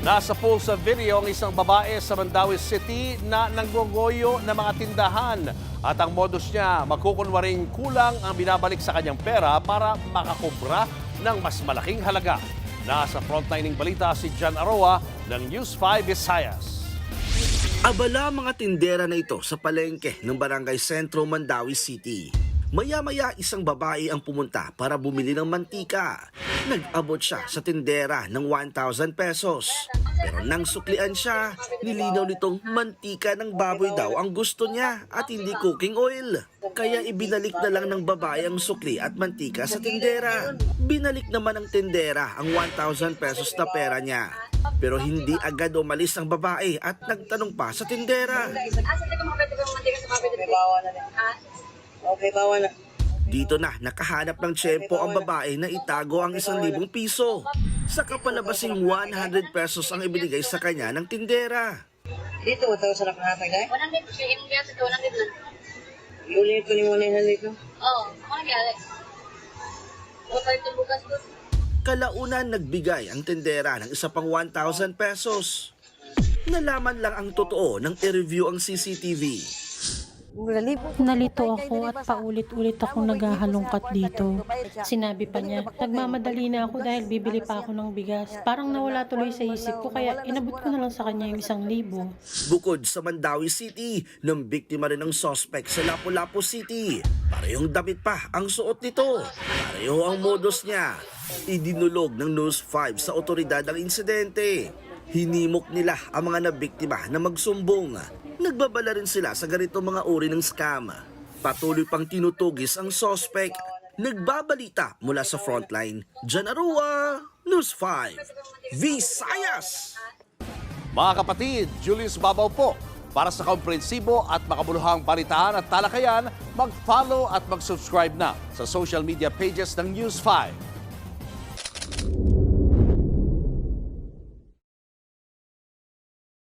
Nasa pool sa video ang isang babae sa Mandawi City na nanggogoyo ng mga tindahan. At ang modus niya, magkukunwaring kulang ang binabalik sa kanyang pera para makakubra ng mas malaking halaga. Nasa frontline ng balita si Jan Aroa ng News 5 Visayas. Abala mga tindera na ito sa palengke ng Barangay Sentro, Mandawi City. Maya-maya isang babae ang pumunta para bumili ng mantika. Nag-abot siya sa tindera ng 1,000 pesos. Pero nang suklian siya, nilinaw nitong mantika ng baboy daw ang gusto niya at hindi cooking oil. Kaya ibinalik na lang ng babae ang sukli at mantika sa tindera. Binalik naman ng tindera ang 1,000 pesos na pera niya. Pero hindi agad umalis ang babae at nagtanong pa sa tindera. Okay, bawa na. Dito na nakahanap ng tiyempo ang babae na itago ang 1,000 piso. Sa kapalabasing 100 pesos ang ibinigay sa kanya ng tindera. Dito, ito sa nakahatag dahil? 100 siya, yung biya sa 100 lang. Iulit ko ni mo na dito. Oo, ako nagyari. O, tayo ito bukas doon. Kalaunan nagbigay ang tindera ng isa pang 1,000 pesos. Nalaman lang ang totoo nang i-review ang CCTV. Nalito ako at paulit-ulit akong naghahalongkat dito. Sinabi pa niya, nagmamadali na ako dahil bibili pa ako ng bigas. Parang nawala tuloy sa isip ko kaya inabot ko na lang sa kanya yung 1,000. Bukod sa Mandawi City, nang biktima rin ng suspect sa Lapu-Lapu City. Parehong damit pa ang suot nito. Pareho ang modus niya. Idinulog ng News 5 sa otoridad ang insidente. Hinimok nila ang mga nabiktima na magsumbong. Nagbabala rin sila sa ganito mga uri ng scam. Patuloy pang tinutugis ang suspect. Nagbabalita mula sa frontline, Jan Aroa, News 5, Visayas! Mga kapatid, Julius Babaw po. Para sa komprehensibo at makabuluhang balitaan at talakayan, mag-follow at mag-subscribe na sa social media pages ng News 5.